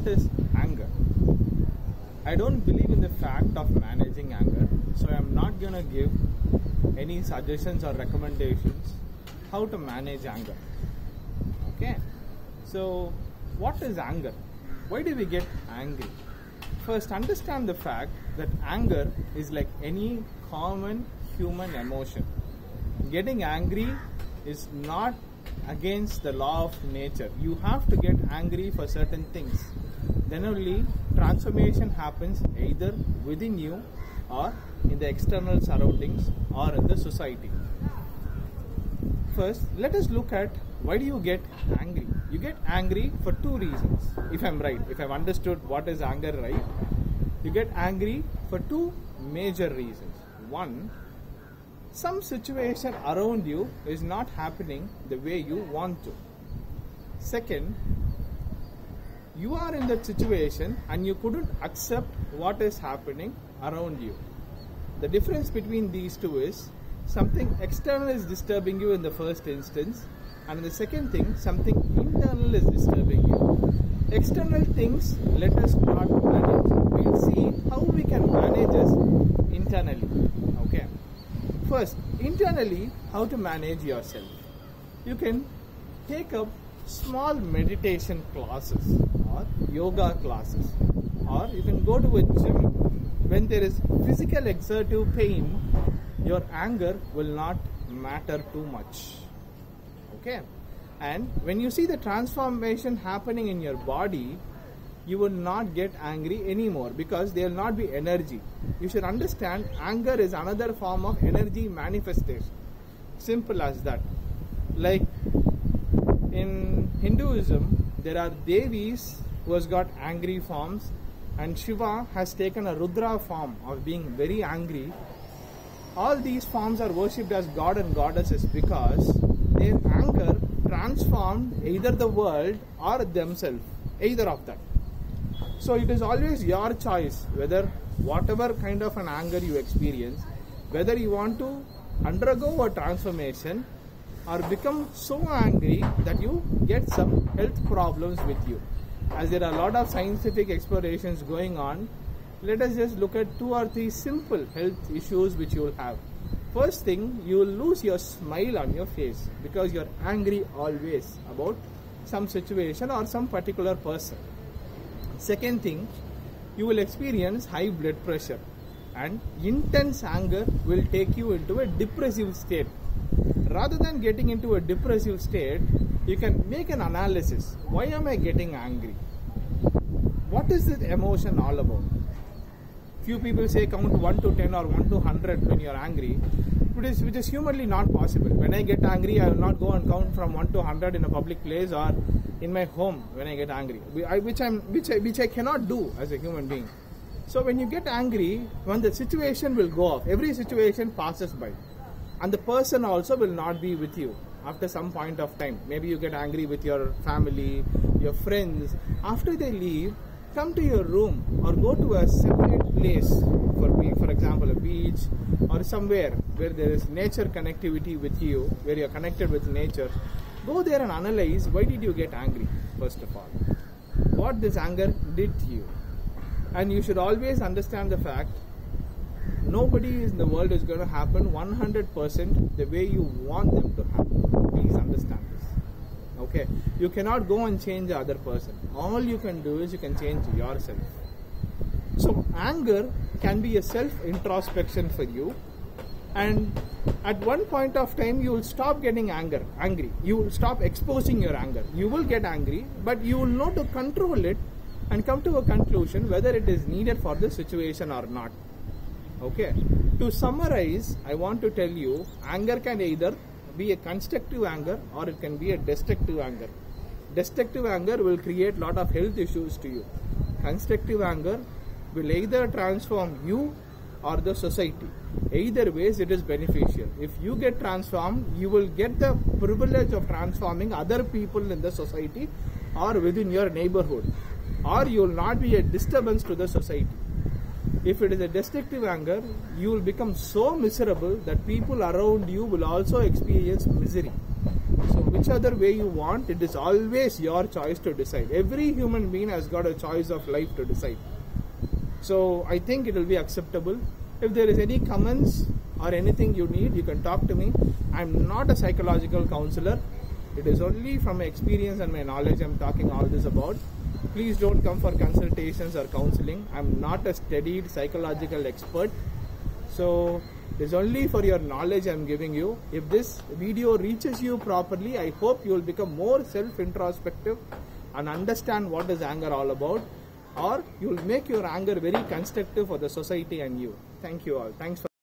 what is anger. I don't believe in the fact of managing anger, so I am not gonna give any suggestions or recommendations how to manage anger. Okay, so what is anger? Why do we get angry? First, understand the fact that anger is like any common human emotion. Getting angry is not against the law of nature. You have to get angry for certain things. Then only transformation happens either within you or in the external surroundings or in the society. First, let us look at why do you get angry. You get angry for two reasons. If I'm right, if I've understood what is anger right, you get angry for two major reasons. One, some situation around you is not happening the way you want to. Second, you are in that situation and you couldn't accept what is happening around you. The difference between these two is something external is disturbing you in the first instance, and in the second thing, something internal is disturbing you. External things let us not manage. We'll see how we can manage this internally. Okay. First, internally, how to manage yourself. You can take up small meditation classes or yoga classes, or you can go to a gym. When there is physical exertive pain, your anger will not matter too much. Okay, and when you see the transformation happening in your body, you will not get angry anymore because there will not be energy. You should understand anger is another form of energy manifestation. Simple as that. Like in Hinduism, there are Devis who has got angry forms, and Shiva has taken a Rudra form of being very angry. All these forms are worshipped as god and goddesses because their anger transformed either the world or themselves, either of that. So it is always your choice whether whatever kind of an anger you experience, whether you want to undergo a transformation or become so angry that you get some health problems with you. As there are a lot of scientific explorations going on, let us just look at 2 or 3 simple health issues which you will have. First thing, you will lose your smile on your face because you are angry always about some situation or some particular person. Second thing, you will experience high blood pressure, and intense anger will take you into a depressive state. Rather than getting into a depressive state, you can make an analysis. Why am I getting angry? What is this emotion all about? Few people say count 1 to 10 or 1 to 100 when you are angry, which is humanly not possible. When I get angry, I will not go and count from 1 to 100 in a public place or in my home when I get angry, which I cannot do as a human being. So when you get angry, when the situation will go off, every situation passes by, and the person also will not be with you after some point of time. Maybe you get angry with your family, your friends. After they leave, come to your room or go to a separate place, for example a beach or somewhere where there is nature connectivity with you, where you are connected with nature. Go there and analyze why did you get angry first of all, what this anger did to you. And you should always understand the fact nobody in the world is going to happen 100% the way you want them to happen. Please understand this. Okay, you cannot go and change the other person. All you can do is you can change yourself. So anger can be a self introspection for you, and at one point of time you will stop getting angry. You will stop exposing your anger. You will get angry, but you will know to control it and come to a conclusion whether it is needed for the situation or not. Okay, to summarize, I want to tell you anger can either be a constructive anger or it can be a destructive anger. Destructive anger will create lot of health issues to you. Constructive anger will either transform you or the society. Either ways it is beneficial. If you get transformed, you will get the privilege of transforming other people in the society or within your neighborhood, or you will not be a disturbance to the society. If it is a destructive anger, you will become so miserable that people around you will also experience misery. So which other way you want. It is always your choice to decide. Every human being has got a choice of life to decide. So I think it will be acceptable. If there is any comments or anything you need, you can talk to me. I'm not a psychological counselor. It is only from my experience and my knowledge I'm talking all this about. Please don't come for consultations or counseling. I'm not a studied psychological expert. So it's only for your knowledge I'm giving you. If this video reaches you properly, I hope you will become more self-introspective and understand what is anger all about, or you will make your anger very constructive for the society and you. Thank you all. Thanks for